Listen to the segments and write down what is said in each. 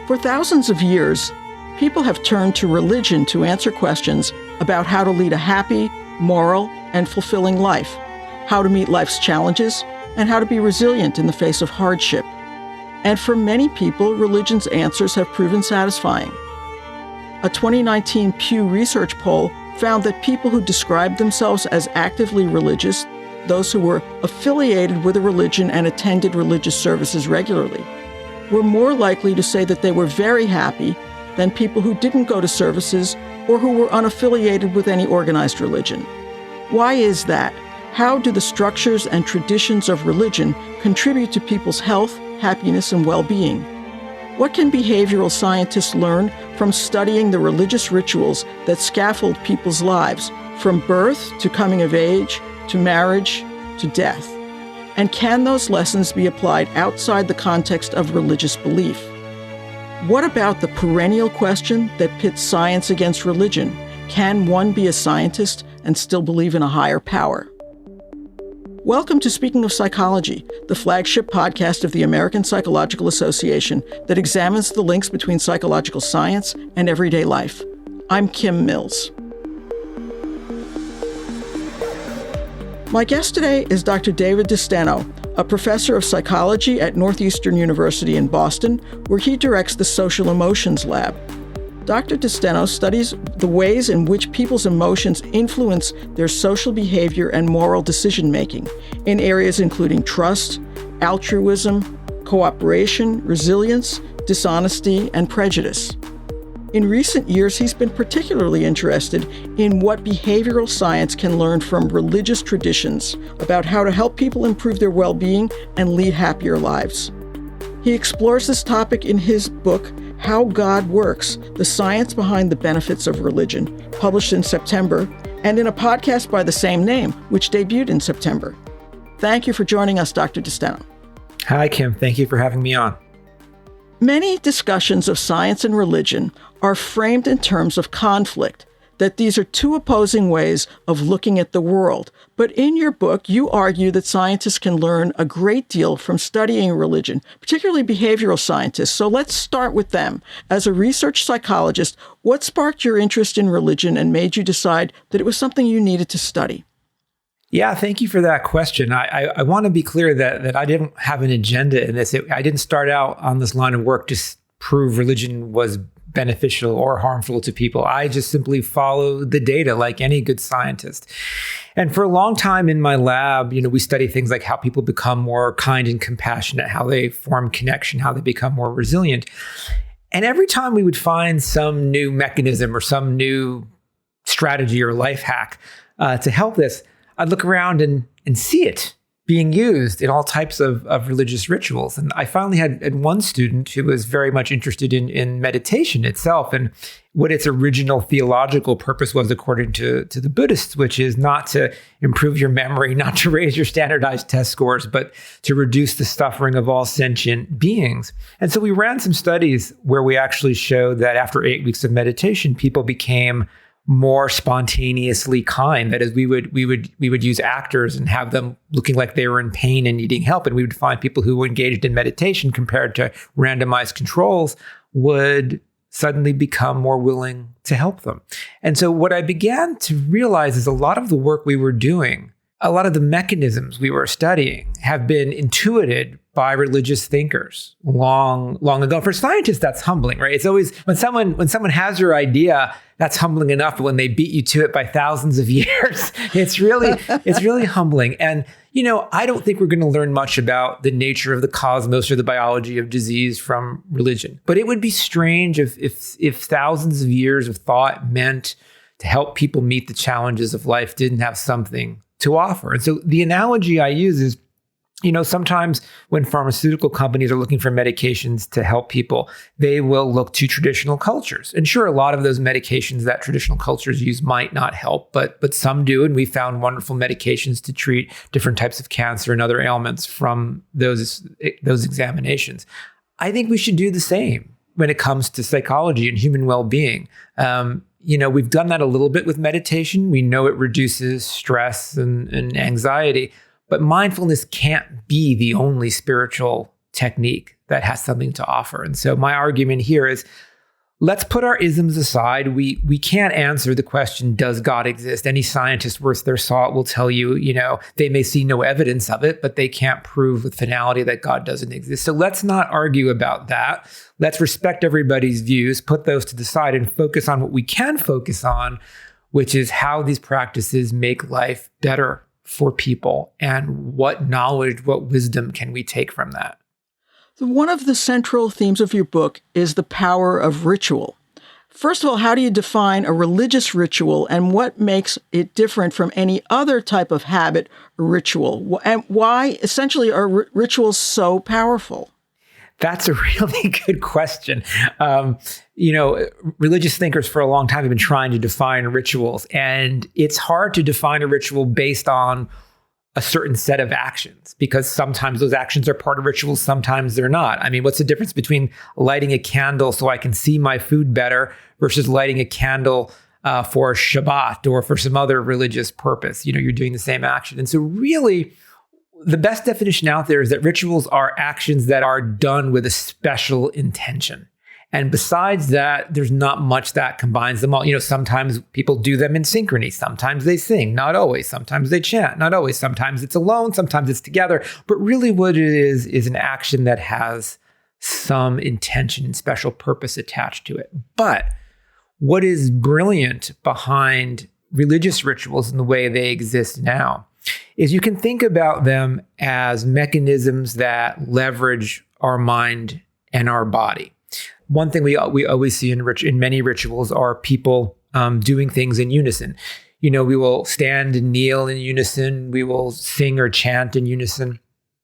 For thousands of years, people have turned to religion to answer questions about how to lead a happy, moral, and fulfilling life, how to meet life's challenges, and how to be resilient in the face of hardship. And for many people, religion's answers have proven satisfying. A 2019 Pew Research poll found that people who described themselves as actively religious, those who were affiliated with a religion and attended religious services regularly, were more likely to say that they were very happy than people who didn't go to services or who were unaffiliated with any organized religion. Why is that? How do the structures and traditions of religion contribute to people's health, happiness, and well-being? What can behavioral scientists learn from studying the religious rituals that scaffold people's lives, from birth to coming of age, to marriage, to death? And can those lessons be applied outside the context of religious belief? What about the perennial question that pits science against religion? Can one be a scientist and still believe in a higher power? Welcome to Speaking of Psychology, the flagship podcast of the American Psychological Association that examines the links between psychological science and everyday life. I'm Kim Mills. My guest today is Dr. David DeSteno, a professor of psychology at Northeastern University in Boston, where he directs the Social Emotions Lab. Dr. DeSteno studies the ways in which people's emotions influence their social behavior and moral decision-making in areas including trust, altruism, cooperation, resilience, dishonesty, and prejudice. In recent years, he's been particularly interested in what behavioral science can learn from religious traditions about how to help people improve their well-being and lead happier lives. He explores this topic in his book, How God Works, the Science Behind the Benefits of Religion, published in September, and in a podcast by the same name, which debuted in September. Thank you for joining us, Dr. DeSteno. Hi, Kim. Thank you for having me on. Many discussions of science and religion are framed in terms of conflict, that these are two opposing ways of looking at the world. But in your book, you argue that scientists can learn a great deal from studying religion, particularly behavioral scientists. So let's start with them. As a research psychologist, what sparked your interest in religion and made you decide that it was something you needed to study? Yeah, thank you for that question. I want to be clear that I didn't have an agenda in this. I didn't start out on this line of work to prove religion was beneficial or harmful to people. I just simply followed the data like any good scientist. And for a long time in my lab, we study things like how people become more kind and compassionate, how they form connection, how they become more resilient. And every time we would find some new mechanism or some new strategy or life hack to help this, I'd look around and see it being used in all types of religious rituals. And I finally had one student who was very much interested in meditation itself and what its original theological purpose was according to the Buddhists, which is not to improve your memory, not to raise your standardized test scores, but to reduce the suffering of all sentient beings. And so we ran some studies where we actually showed that after 8 weeks of meditation, people became more spontaneously kind. That is, we would use actors and have them looking like they were in pain and needing help. And we would find people who engaged in meditation compared to randomized controls would suddenly become more willing to help them. And so what I began to realize is a lot of the work we were doing, a lot of the mechanisms we were studying have been intuited by religious thinkers long ago. For scientists, that's humbling, right? It's always when someone has your idea, that's humbling enough. But when they beat you to it by thousands of years, it's really humbling. And I don't think we're going to learn much about the nature of the cosmos or the biology of disease from religion. But it would be strange if thousands of years of thought meant to help people meet the challenges of life didn't have something to offer. And so the analogy I use is, sometimes when pharmaceutical companies are looking for medications to help people, they will look to traditional cultures. And sure, a lot of those medications that traditional cultures use might not help, but some do. And we found wonderful medications to treat different types of cancer and other ailments from those examinations. I think we should do the same when it comes to psychology and human well-being. We've done that a little bit with meditation. We know it reduces stress and anxiety. But mindfulness can't be the only spiritual technique that has something to offer. And so my argument here is, let's put our isms aside. We can't answer the question, does God exist? Any scientist worth their salt will tell you, they may see no evidence of it, but they can't prove with finality that God doesn't exist. So let's not argue about that. Let's respect everybody's views, put those to the side, and focus on what we can focus on, which is how these practices make life better for people and what knowledge, what wisdom can we take from that. One of the central themes of your book is the power of ritual. First of all, how do you define a religious ritual and what makes it different from any other type of habit or ritual? And why essentially are rituals so powerful? That's a really good question. Religious thinkers for a long time have been trying to define rituals, and it's hard to define a ritual based on a certain set of actions, because sometimes those actions are part of rituals, sometimes they're not. I mean, what's the difference between lighting a candle so I can see my food better versus lighting a candle for Shabbat or for some other religious purpose? You're doing the same action. And so really, the best definition out there is that rituals are actions that are done with a special intention. And besides that, there's not much that combines them all. Sometimes people do them in synchrony. Sometimes they sing, not always. Sometimes they chant, not always. Sometimes it's alone, sometimes it's together. But really what it is an action that has some intention and special purpose attached to it. But what is brilliant behind religious rituals and the way they exist now is you can think about them as mechanisms that leverage our mind and our body. One thing we always see in many rituals are people doing things in unison. We will stand and kneel in unison. We will sing or chant in unison.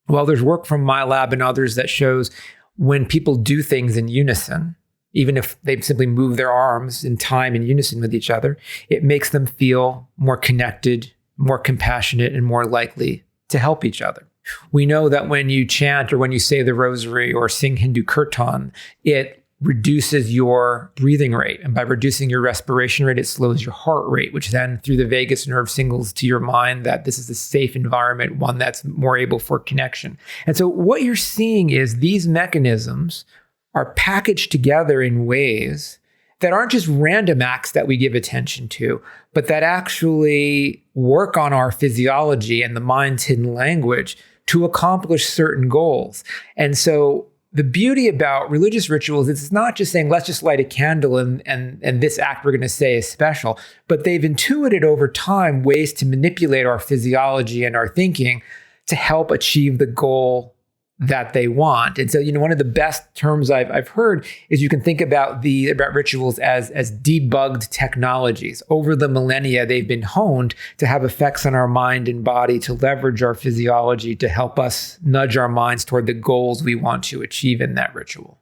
Well, there's work from my lab and others that shows when people do things in unison, even if they simply move their arms in time in unison with each other, it makes them feel more connected, more compassionate, and more likely to help each other. We know that when you chant or when you say the rosary or sing Hindu kirtan, it reduces your breathing rate. And by reducing your respiration rate, it slows your heart rate, which then through the vagus nerve signals to your mind that this is a safe environment, one that's more able for connection. And so what you're seeing is these mechanisms are packaged together in ways that aren't just random acts that we give attention to, but that actually work on our physiology and the mind's hidden language to accomplish certain goals. And so the beauty about religious rituals is it's not just saying, let's just light a candle and this act we're going to say is special, but they've intuited over time ways to manipulate our physiology and our thinking to help achieve the goal that they want. And so, one of the best terms I've heard is you can think about rituals as debugged technologies. Over the millennia, they've been honed to have effects on our mind and body, to leverage our physiology, to help us nudge our minds toward the goals we want to achieve in that ritual.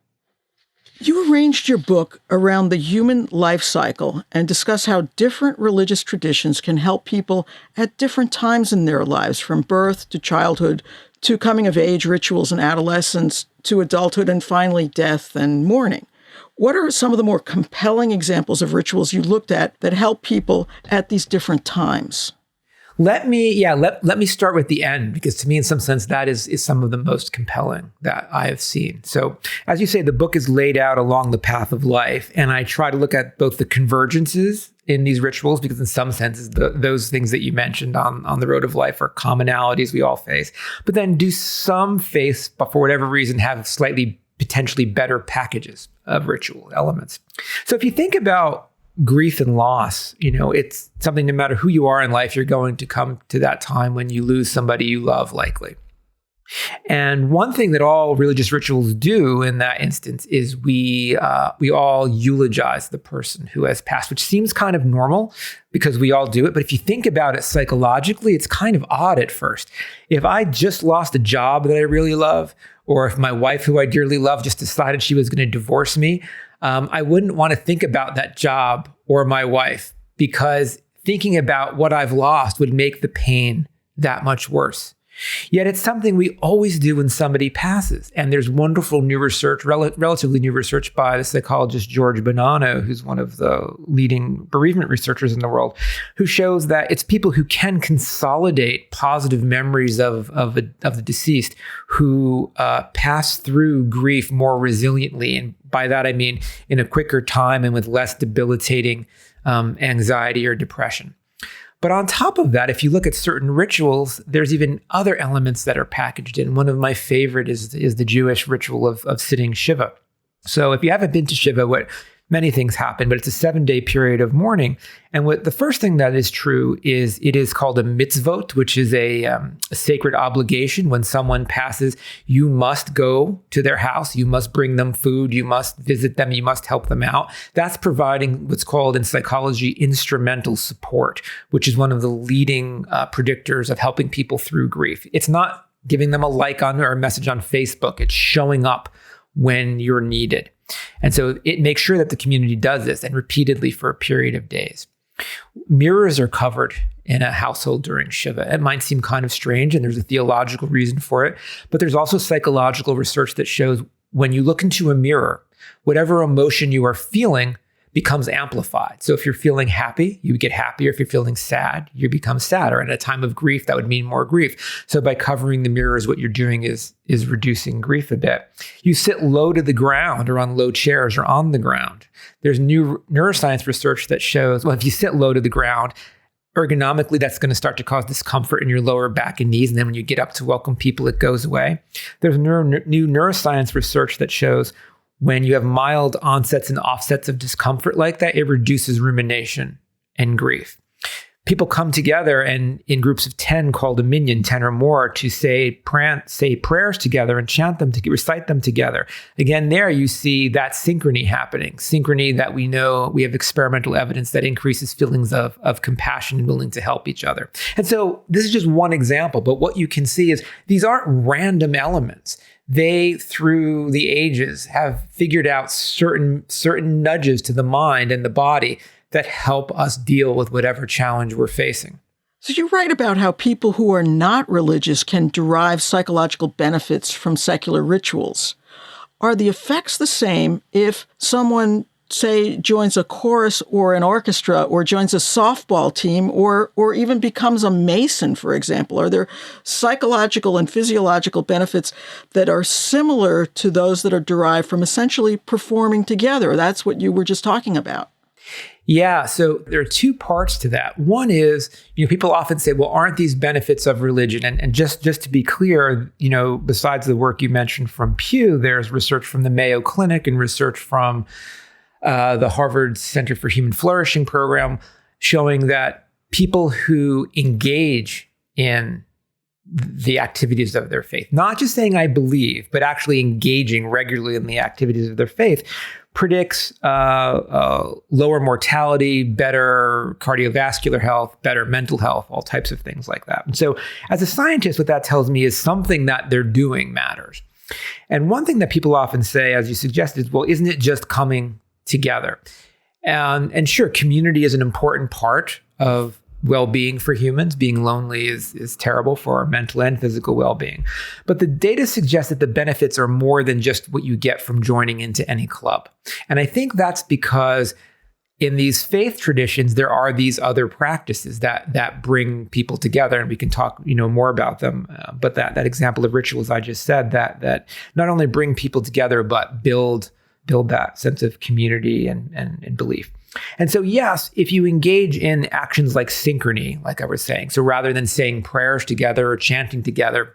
You arranged your book around the human life cycle and discuss how different religious traditions can help people at different times in their lives, from birth to childhood to coming of age rituals and adolescence, to adulthood, and finally death and mourning. What are some of the more compelling examples of rituals you looked at that help people at these different times? Let me start with the end, because to me, in some sense, that is some of the most compelling that I have seen. So as you say, the book is laid out along the path of life, and I try to look at both the convergences in these rituals, because in some senses, those things that you mentioned on the road of life are commonalities we all face, but then do some face, but for whatever reason, have slightly potentially better packages of ritual elements. So if you think about grief and loss, it's something, no matter who you are in life, you're going to come to that time when you lose somebody you love, likely. And one thing that all religious rituals do in that instance is we all eulogize the person who has passed, which seems kind of normal because we all do it. But if you think about it psychologically, it's kind of odd at first. If I just lost a job that I really love, or if my wife, who I dearly love, just decided she was going to divorce me, I wouldn't want to think about that job or my wife, because thinking about what I've lost would make the pain that much worse. Yet it's something we always do when somebody passes. And there's wonderful new research, relatively new research by the psychologist George Bonanno, who's one of the leading bereavement researchers in the world, who shows that it's people who can consolidate positive memories of the deceased who pass through grief more resiliently. And by that, I mean in a quicker time and with less debilitating anxiety or depression. But on top of that, if you look at certain rituals, there's even other elements that are packaged in. One of my favorite is the Jewish ritual of sitting Shiva. So if you haven't been to Shiva, many things happen, but it's a 7-day period of mourning. And the first thing that is true is it is called a mitzvot, which is a sacred obligation. When someone passes, you must go to their house, you must bring them food, you must visit them, you must help them out. That's providing what's called in psychology instrumental support, which is one of the leading predictors of helping people through grief. It's not giving them a like on or a message on Facebook. It's showing up when you're needed. And so it makes sure that the community does this and repeatedly for a period of days. Mirrors are covered in a household during Shiva. It might seem kind of strange, and there's a theological reason for it, but there's also psychological research that shows when you look into a mirror, whatever emotion you are feeling becomes amplified. So if you're feeling happy, you get happier. If you're feeling sad, you become sadder. And at a time of grief, that would mean more grief. So by covering the mirrors, what you're doing is reducing grief a bit. You sit low to the ground or on low chairs or on the ground. There's new neuroscience research that shows, well, if you sit low to the ground, ergonomically, that's going to start to cause discomfort in your lower back and knees. And then when you get up to welcome people, it goes away. There's new neuroscience research that shows when you have mild onsets and offsets of discomfort like that, it reduces rumination and grief. People come together and in groups of 10 called a minyan, 10 or more, to say prayers together and chant them, to recite them together. Again, there you see that synchrony happening. Synchrony that we know, we have experimental evidence that increases feelings of compassion and willing to help each other. And so this is just one example, but what you can see is these aren't random elements. They, through the ages, have figured out certain nudges to the mind and the body that help us deal with whatever challenge we're facing. So you write about how people who are not religious can derive psychological benefits from secular rituals. Are the effects the same if someone, say, joins a chorus or an orchestra or joins a softball team or even becomes a mason, for example? Are there psychological and physiological benefits that are similar to those that are derived from essentially performing together? That's what you were just talking about. Yeah, so there are two parts to that. One is, people often say, well, aren't these benefits of religion? And just to be clear, besides the work you mentioned from Pew, there's research from the Mayo Clinic and research from the Harvard Center for Human Flourishing program showing that people who engage in the activities of their faith, not just saying I believe, but actually engaging regularly in the activities of their faith, predicts lower mortality, better cardiovascular health, better mental health, all types of things like that. And so as a scientist, what that tells me is something that they're doing matters. And one thing that people often say, as you suggested, is, well, isn't it just coming together? And sure, community is an important part of well-being for humans. Being lonely is terrible for our mental and physical well-being. But the data suggests that the benefits are more than just what you get from joining into any club. And I think that's because in these faith traditions, there are these other practices that bring people together, and we can talk more about them. But that example of rituals I just said, that not only bring people together, but build that sense of community and belief. And so, yes, if you engage in actions like synchrony, like I was saying, so rather than saying prayers together or chanting together,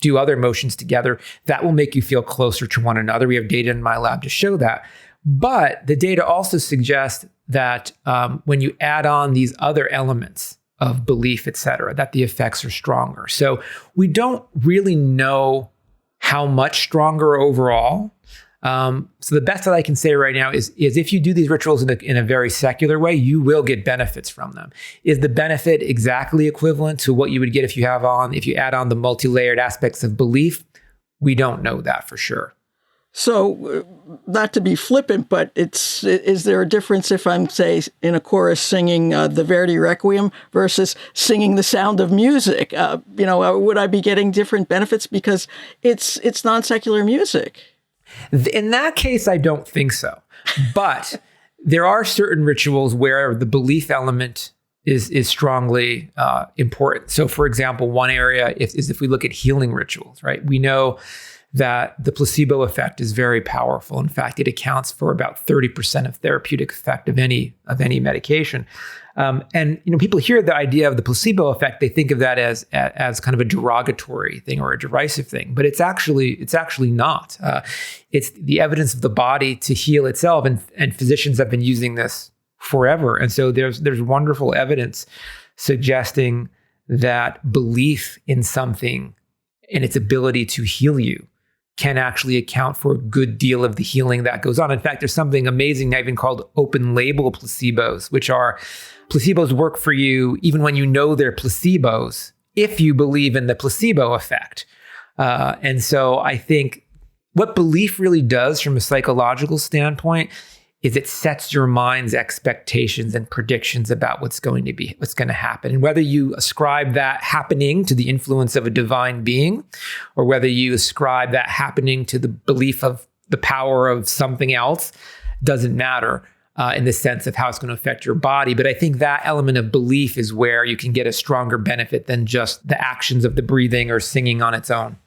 do other motions together, that will make you feel closer to one another. We have data in my lab to show that. But the data also suggests that when you add on these other elements of belief, et cetera, that the effects are stronger. So we don't really know how much stronger overall. So the best that I can say right now is if you do these rituals in a very secular way, you will get benefits from them. Is the benefit exactly equivalent to what you would get if you add on the multi-layered aspects of belief? We don't know that for sure. So, not to be flippant, but is there a difference if I'm, say, in a chorus singing the Verdi Requiem versus singing the Sound of Music? Would I be getting different benefits because it's non-secular music? In that case, I don't think so. But there are certain rituals where the belief element is strongly important. So, for example, one area is if we look at healing rituals, right? We know that the placebo effect is very powerful. In fact, it accounts for about 30% of therapeutic effect of any medication. And people hear the idea of the placebo effect, they think of that as kind of a derogatory thing or a derisive thing, but it's actually not. It's the evidence of the body to heal itself, and physicians have been using this forever. And so there's wonderful evidence suggesting that belief in something and its ability to heal you can actually account for a good deal of the healing that goes on. In fact, there's something amazing now even called open label placebos, which are placebos work for you even when you know they're placebos, if you believe in the placebo effect. And so I think what belief really does from a psychological standpoint is it sets your mind's expectations and predictions about what's going to happen. And whether you ascribe that happening to the influence of a divine being, or whether you ascribe that happening to the belief of the power of something else, doesn't matter in the sense of how it's going to affect your body. But I think that element of belief is where you can get a stronger benefit than just the actions of the breathing or singing on its own.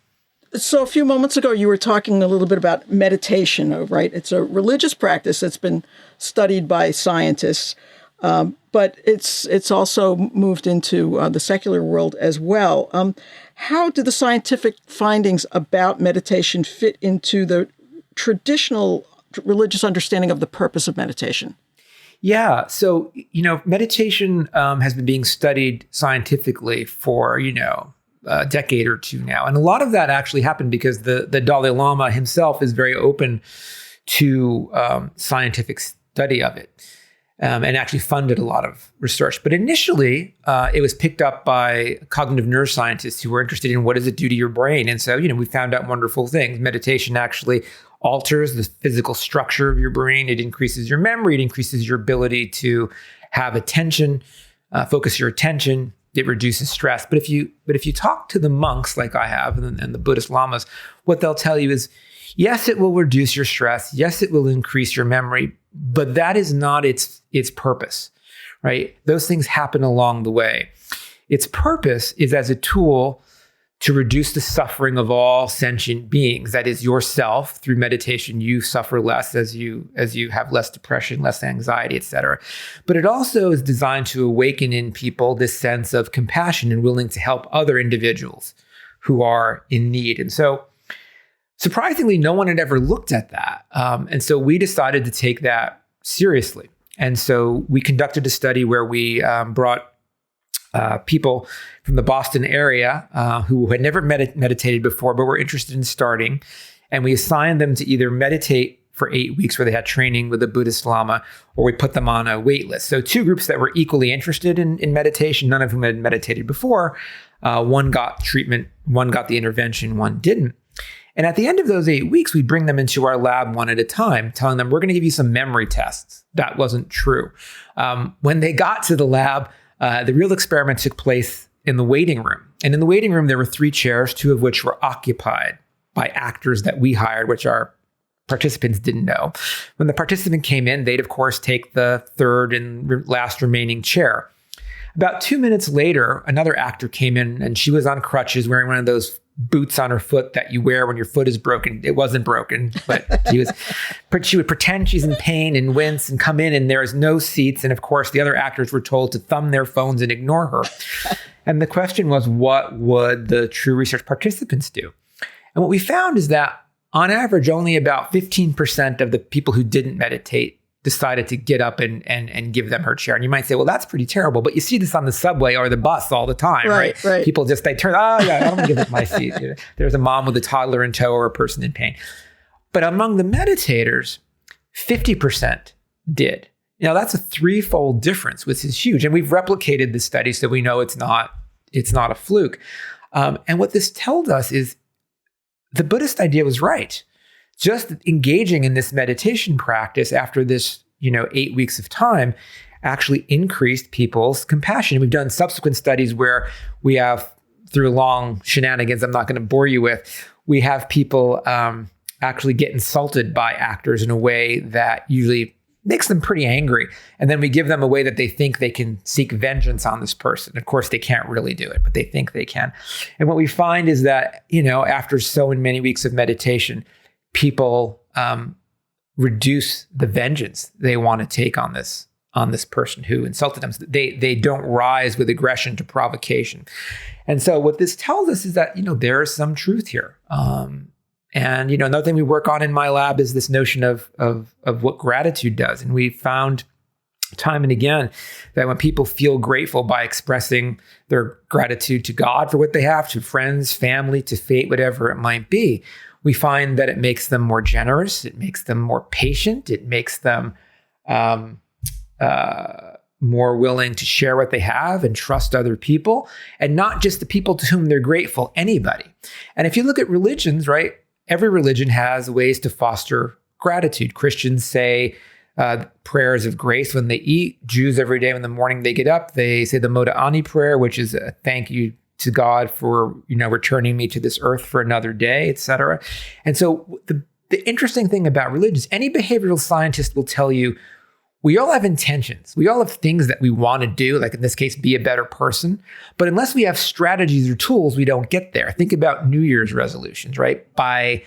So a few moments ago, you were talking a little bit about meditation, right? It's a religious practice that's been studied by scientists, but it's also moved into the secular world as well. How do the scientific findings about meditation fit into the traditional religious understanding of the purpose of meditation? Yeah. So, meditation has been being studied scientifically for, a decade or two now. And a lot of that actually happened because the Dalai Lama himself is very open to scientific study of it and actually funded a lot of research. But initially, it was picked up by cognitive neuroscientists who were interested in what does it do to your brain. And so, we found out wonderful things. Meditation actually alters the physical structure of your brain. It increases your memory. It increases your ability to have attention, focus your attention. It reduces stress. But if you talk to the monks like I have and the Buddhist lamas, what they'll tell you is, yes, it will reduce your stress. Yes, it will increase your memory, but that is not its purpose, right? Those things happen along the way. Its purpose is as a tool to reduce the suffering of all sentient beings. That is yourself. Through meditation, you suffer less as you have less depression, less anxiety, etc. But it also is designed to awaken in people this sense of compassion and willing to help other individuals who are in need. And so, surprisingly, no one had ever looked at that. And so we decided to take that seriously. And so we conducted a study where we brought people from the Boston area who had never meditated before, but were interested in starting. And we assigned them to either meditate for 8 weeks where they had training with a Buddhist Lama, or we put them on a wait list. So two groups that were equally interested in meditation, none of whom had meditated before. One got treatment, one got the intervention, one didn't. And at the end of those 8 weeks, we bring them into our lab one at a time, telling them, we're going to give you some memory tests. That wasn't true. When they got to the lab, the real experiment took place in the waiting room. And in the waiting room, there were 3 chairs, 2 of which were occupied by actors that we hired, which our participants didn't know. When the participant came in, they'd, of course, take the third and last remaining chair. About 2 minutes later, another actor came in, and she was on crutches, wearing one of those boots on her foot that you wear when your foot is broken. It wasn't broken, but she would pretend she's in pain and wince and come in, and there is no seats. And of course, the other actors were told to thumb their phones and ignore her. And the question was, what would the true research participants do? And what we found is that on average, only about 15% of the people who didn't meditate decided to get up and give them her chair. And you might say, well, that's pretty terrible. But you see this on the subway or the bus all the time, right? People just, they turn, I don't want to give up my seat. There's a mom with a toddler in tow or a person in pain. But among the meditators, 50% did. That's a 3-fold difference, which is huge. And we've replicated this study, so we know it's not a fluke. And what this told us is the Buddhist idea was right, just engaging in this meditation practice after this, 8 weeks of time actually increased people's compassion. We've done subsequent studies where we have, through long shenanigans I'm not going to bore you with, we have people actually get insulted by actors in a way that usually makes them pretty angry. And then we give them a way that they think they can seek vengeance on this person. Of course, they can't really do it, but they think they can. And what we find is that, after so many weeks of meditation, people reduce the vengeance they want to take on this person who insulted them. So they don't rise with aggression to provocation. And so what this tells us is that, there is some truth here. And another thing we work on in my lab is this notion of what gratitude does. And we found time and again that when people feel grateful by expressing their gratitude to God for what they have, to friends, family, to fate, whatever it might be, we find that it makes them more generous, it makes them more patient, it makes them more willing to share what they have and trust other people, and not just the people to whom they're grateful, anybody. And if you look at religions, right, every religion has ways to foster gratitude. Christians say prayers of grace when they eat. Jews, every day in the morning they get up, they say the Moda Ani prayer, which is a thank you to God for, returning me to this earth for another day, etc. And so the interesting thing about religions, any behavioral scientist will tell you, we all have intentions. We all have things that we want to do, like in this case, be a better person. But unless we have strategies or tools, we don't get there. Think about New Year's resolutions, right? By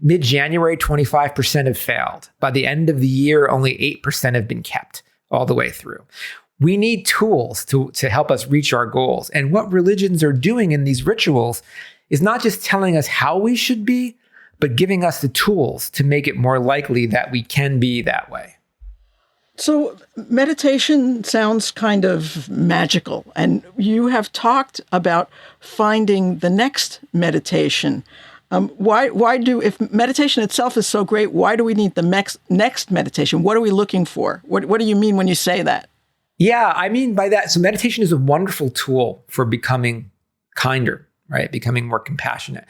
mid-January, 25% have failed. By the end of the year, only 8% have been kept all the way through. We need tools to help us reach our goals. And what religions are doing in these rituals is not just telling us how we should be, but giving us the tools to make it more likely that we can be that way. So meditation sounds kind of magical, and you have talked about finding the next meditation. If meditation itself is so great, why do we need the next meditation? What are we looking for? What do you mean when you say that? Yeah, I mean by that, so meditation is a wonderful tool for becoming kinder, right? Becoming more compassionate.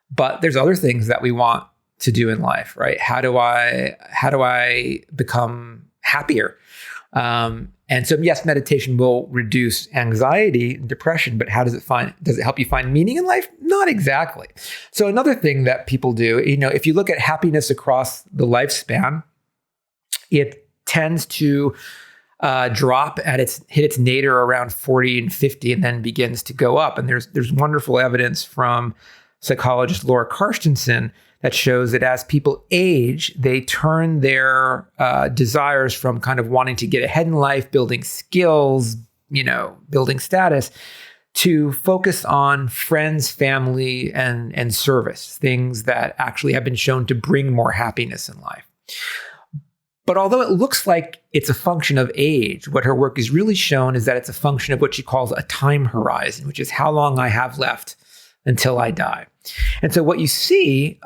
But there's other things that we want to do in life, right? How do I become happier? And so yes, meditation will reduce anxiety and depression, but does it help you find meaning in life? Not exactly. So another thing that people do, if you look at happiness across the lifespan, it tends to drop hit its nadir around 40 and 50 and then begins to go up. And there's wonderful evidence from psychologist Laura Karstensen that shows that as people age, they turn their desires from kind of wanting to get ahead in life, building skills, building status, to focus on friends, family, and service, things that actually have been shown to bring more happiness in life. But although it looks like it's a function of age, what her work has really shown is that it's a function of what she calls a time horizon, which is how long I have left until I die. And so what you see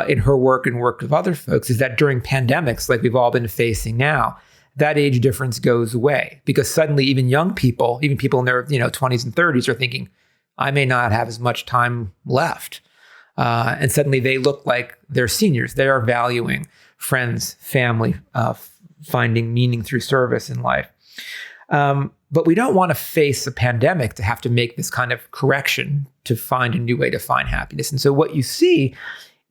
in her work and work of other folks is that during pandemics, like we've all been facing now, that age difference goes away because suddenly even young people, even people in their 20s and 30s are thinking, I may not have as much time left. And suddenly they look like they're seniors. They are valuing friends, family, finding meaning through service in life. But we don't want to face a pandemic to have to make this kind of correction to find a new way to find happiness. And so what you see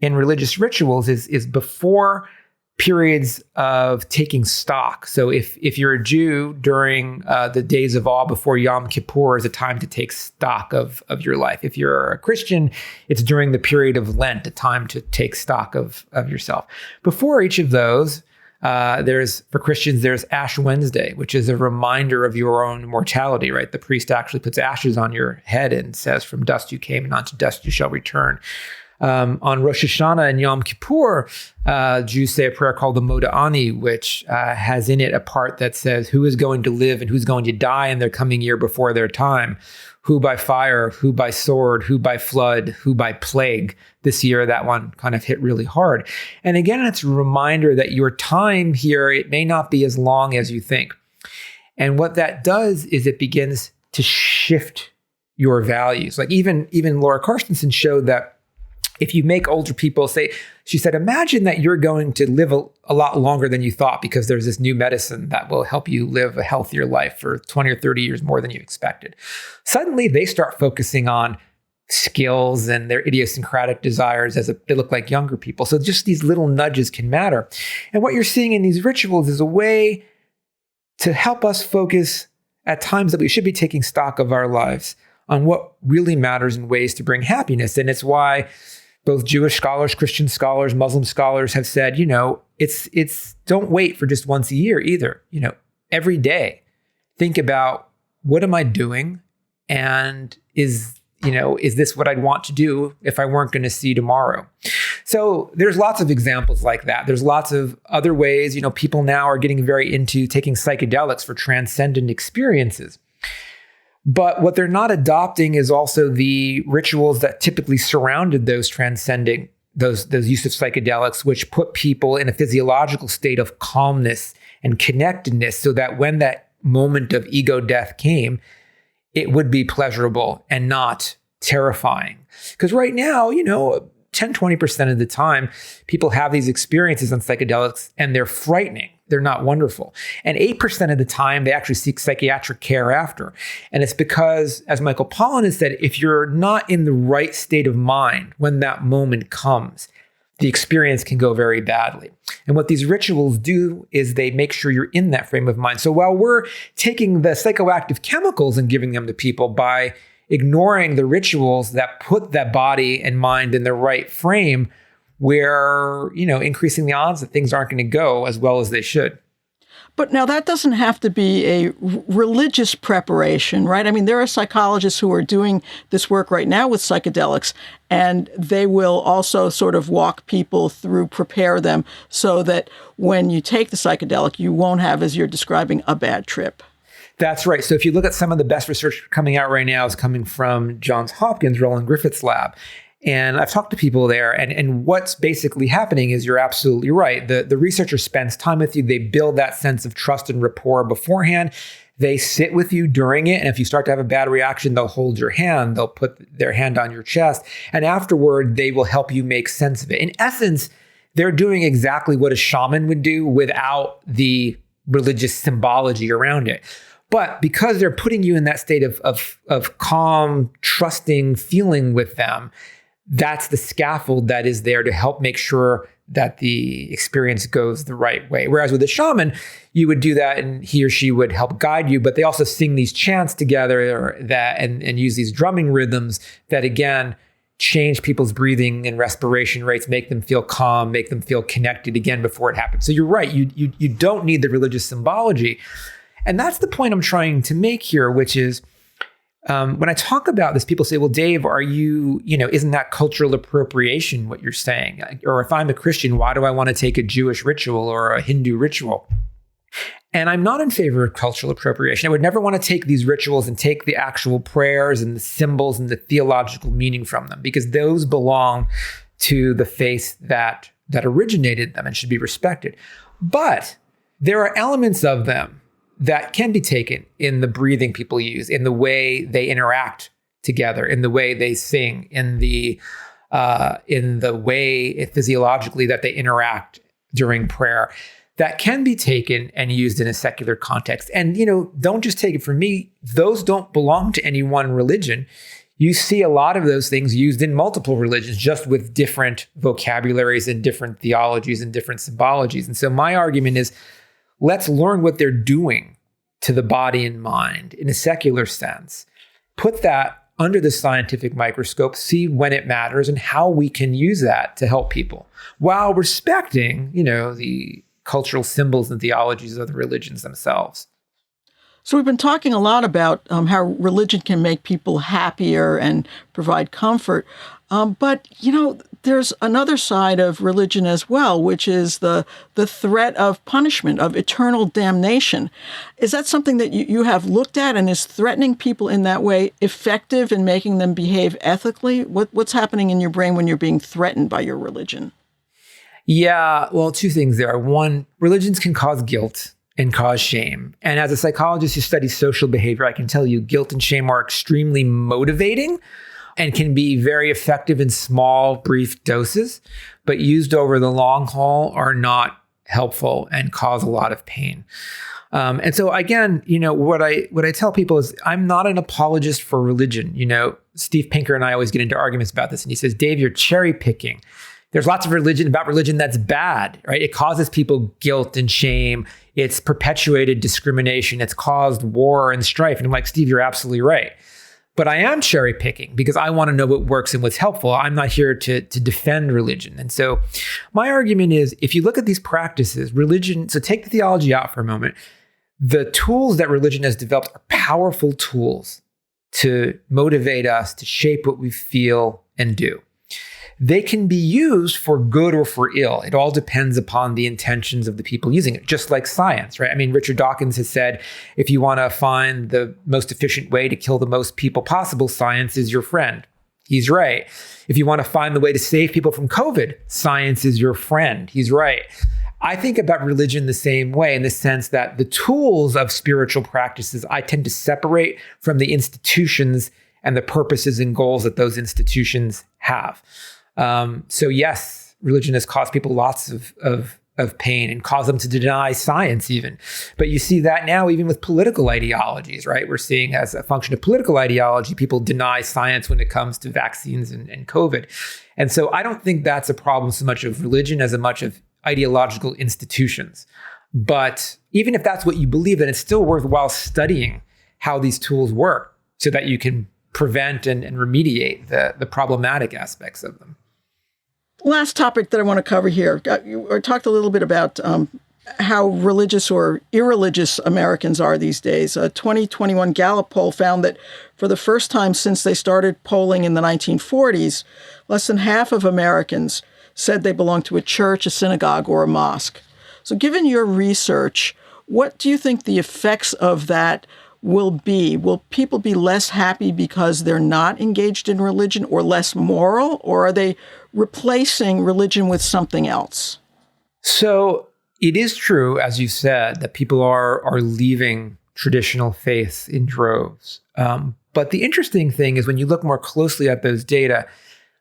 in religious rituals is before periods of taking stock. So if you're a Jew, during the days of awe before Yom Kippur is a time to take stock of your life. If you're a Christian, it's during the period of Lent, a time to take stock of yourself. Before each of those, for Christians, there's Ash Wednesday, which is a reminder of your own mortality, right? The priest actually puts ashes on your head and says, from dust you came and unto dust you shall return. On Rosh Hashanah and Yom Kippur, Jews say a prayer called the Moda Ani, which has in it a part that says who is going to live and who's going to die in their coming year before their time, who by fire, who by sword, who by flood, who by plague. This year, that one kind of hit really hard. And again, it's a reminder that your time here, it may not be as long as you think. And what that does is it begins to shift your values. Like even Laura Karstensen showed that If you make older people say, she said, imagine that you're going to live a lot longer than you thought because there's this new medicine that will help you live a healthier life for 20 or 30 years more than you expected. Suddenly they start focusing on skills and their idiosyncratic desires as they look like younger people. So just these little nudges can matter. And what you're seeing in these rituals is a way to help us focus at times that we should be taking stock of our lives on what really matters in ways to bring happiness. And it's why both Jewish scholars, Christian scholars, Muslim scholars have said, it's don't wait for just once a year either. Every day, think about what am I doing? And is this what I'd want to do if I weren't going to see tomorrow? So there's lots of examples like that. There's lots of other ways, people now are getting very into taking psychedelics for transcendent experiences. But what they're not adopting is also the rituals that typically surrounded those transcending, those use of psychedelics, which put people in a physiological state of calmness and connectedness so that when that moment of ego death came, it would be pleasurable and not terrifying. Because right now, 10, 20% of the time, people have these experiences on psychedelics and they're frightening. They're not wonderful. And 8% of the time, they actually seek psychiatric care after. And it's because, as Michael Pollan has said, if you're not in the right state of mind when that moment comes, the experience can go very badly. And what these rituals do is they make sure you're in that frame of mind. So while we're taking the psychoactive chemicals and giving them to people by ignoring the rituals that put that body and mind in the right frame, we're, increasing the odds that things aren't going to go as well as they should. But now that doesn't have to be a religious preparation, right? I mean, there are psychologists who are doing this work right now with psychedelics, and they will also sort of walk people through, prepare them so that when you take the psychedelic, you won't have, as you're describing, a bad trip. That's right. So if you look at some of the best research coming out right now is coming from Johns Hopkins, Roland Griffith's lab. And I've talked to people there, and what's basically happening is you're absolutely right. The researcher spends time with you. They build that sense of trust and rapport beforehand. They sit with you during it. And if you start to have a bad reaction, they'll hold your hand. They'll put their hand on your chest. And afterward, they will help you make sense of it. In essence, they're doing exactly what a shaman would do without the religious symbology around it. But because they're putting you in that state of calm, trusting feeling with them, that's the scaffold that is there to help make sure that the experience goes the right way. Whereas with a shaman, you would do that and he or she would help guide you, but they also sing these chants together and use these drumming rhythms that, again, change people's breathing and respiration rates, make them feel calm, make them feel connected again before it happens. So you're right, you don't need the religious symbology. And that's the point I'm trying to make here, which is, when I talk about this, people say, well, Dave, are you, isn't that cultural appropriation what you're saying? Or if I'm a Christian, why do I want to take a Jewish ritual or a Hindu ritual? And I'm not in favor of cultural appropriation. I would never want to take these rituals and take the actual prayers and the symbols and the theological meaning from them, because those belong to the faith that originated them and should be respected. But there are elements of them that can be taken in the breathing people use, in the way they interact together, in the way they sing, in the way physiologically that they interact during prayer, that can be taken and used in a secular context. And, don't just take it from me. Those don't belong to any one religion. You see a lot of those things used in multiple religions, just with different vocabularies and different theologies and different symbologies. And so my argument is, let's learn what they're doing to the body and mind in a secular sense. Put that under the scientific microscope, see when it matters and how we can use that to help people while respecting, the cultural symbols and theologies of the religions themselves. So we've been talking a lot about how religion can make people happier and provide comfort. But, there's another side of religion as well, which is the threat of punishment, of eternal damnation. Is that something that you have looked at, and is threatening people in that way effective in making them behave ethically? What's happening in your brain when you're being threatened by your religion? Yeah, well, two things there. One, religions can cause guilt and cause shame. And as a psychologist who studies social behavior, I can tell you guilt and shame are extremely motivating. and can be very effective in small, brief doses, but used over the long haul are not helpful and cause a lot of pain. And so again, what I tell people is I'm not an apologist for religion. Steve Pinker and I always get into arguments about this. And he says, Dave, you're cherry picking. There's lots of religion that's bad, right? It causes people guilt and shame. It's perpetuated discrimination. It's caused war and strife. And I'm like, Steve, you're absolutely right. But I am cherry picking because I want to know what works and what's helpful. I'm not here to defend religion. And so my argument is, if you look at these practices, religion, so take the theology out for a moment, the tools that religion has developed are powerful tools to motivate us, to shape what we feel and do. They can be used for good or for ill. It all depends upon the intentions of the people using it, just like science, right? I mean, Richard Dawkins has said, if you want to find the most efficient way to kill the most people possible, science is your friend. He's right. If you want to find the way to save people from COVID, science is your friend. He's right. I think about religion the same way, in the sense that the tools of spiritual practices I tend to separate from the institutions and the purposes and goals that those institutions have. So yes, religion has caused people lots of pain and caused them to deny science even. But you see that now even with political ideologies, right? We're seeing, as a function of political ideology, people deny science when it comes to vaccines and COVID. And so I don't think that's a problem so much of religion as much of ideological institutions. But even if that's what you believe, then it's still worthwhile studying how these tools work so that you can prevent and remediate the problematic aspects of them. Last topic that I want to cover here. You talked a little bit about how religious or irreligious Americans are these days. A 2021 Gallup poll found that for the first time since they started polling in the 1940s, less than half of Americans said they belonged to a church, a synagogue, or a mosque. So given your research, what do you think the effects of that will be? Will people be less happy because they're not engaged in religion, or less moral, or are they replacing religion with something else? So it is true, as you said, that people are leaving traditional faiths in droves. But the interesting thing is, when you look more closely at those data,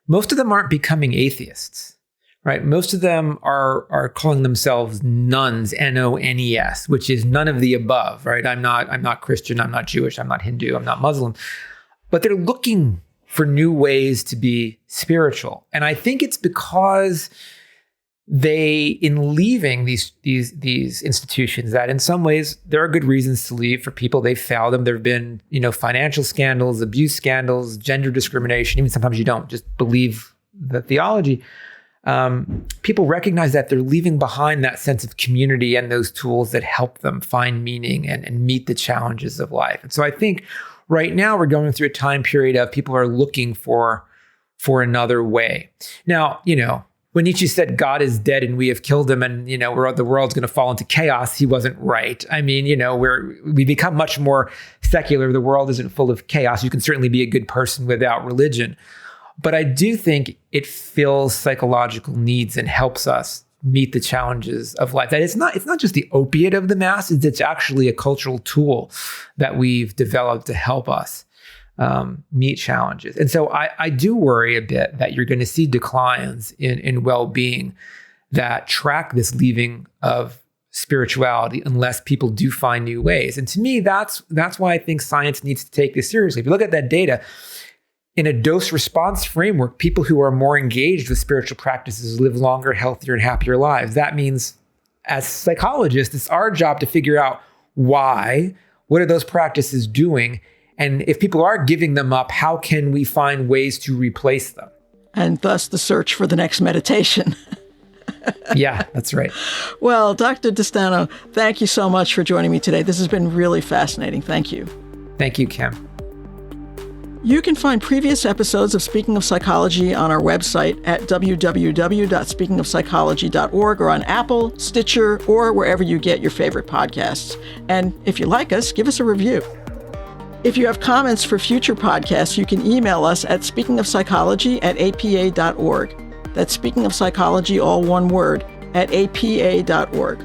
most of them aren't becoming atheists, right? Most of them are calling themselves nuns, N-O-N-E-S, which is none of the above, right? I'm not Christian, I'm not Jewish, I'm not Hindu, I'm not Muslim. But they're looking for new ways to be spiritual. And I think it's because in leaving these institutions, that in some ways there are good reasons to leave. For people, they found them. There have been, financial scandals, abuse scandals, gender discrimination. Even sometimes you don't just believe the theology. People recognize that they're leaving behind that sense of community and those tools that help them find meaning and meet the challenges of life. And so I think right now we're going through a time period of people are looking for another way. Now, when Nietzsche said God is dead and we have killed him, and the world's going to fall into chaos, he wasn't right. I mean, we become much more secular. The world isn't full of chaos. You can certainly be a good person without religion. But I do think it fills psychological needs and helps us meet the challenges of life. That it's not just the opiate of the masses, it's actually a cultural tool that we've developed to help us meet challenges. And so I do worry a bit that you're going to see declines in well-being that track this leaving of spirituality unless people do find new ways. And to me, that's why I think science needs to take this seriously. If you look at that data, in a dose-response framework, people who are more engaged with spiritual practices live longer, healthier, and happier lives. That means, as psychologists, it's our job to figure out why, what are those practices doing, and if people are giving them up, how can we find ways to replace them? And thus the search for the next meditation. Yeah, that's right. Well, Dr. Destano, thank you so much for joining me today. This has been really fascinating. Thank you. Thank you, Kim. You can find previous episodes of Speaking of Psychology on our website at www.speakingofpsychology.org, or on Apple, Stitcher, or wherever you get your favorite podcasts. And if you like us, give us a review. If you have comments for future podcasts, you can email us at speakingofpsychology@apa.org. That's Speaking of Psychology, all one word, at apa.org.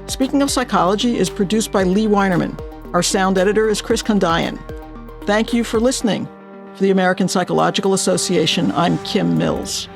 Speaking of Psychology is produced by Lee Weinerman. Our sound editor is Chris Kondayan. Thank you for listening. For the American Psychological Association, I'm Kim Mills.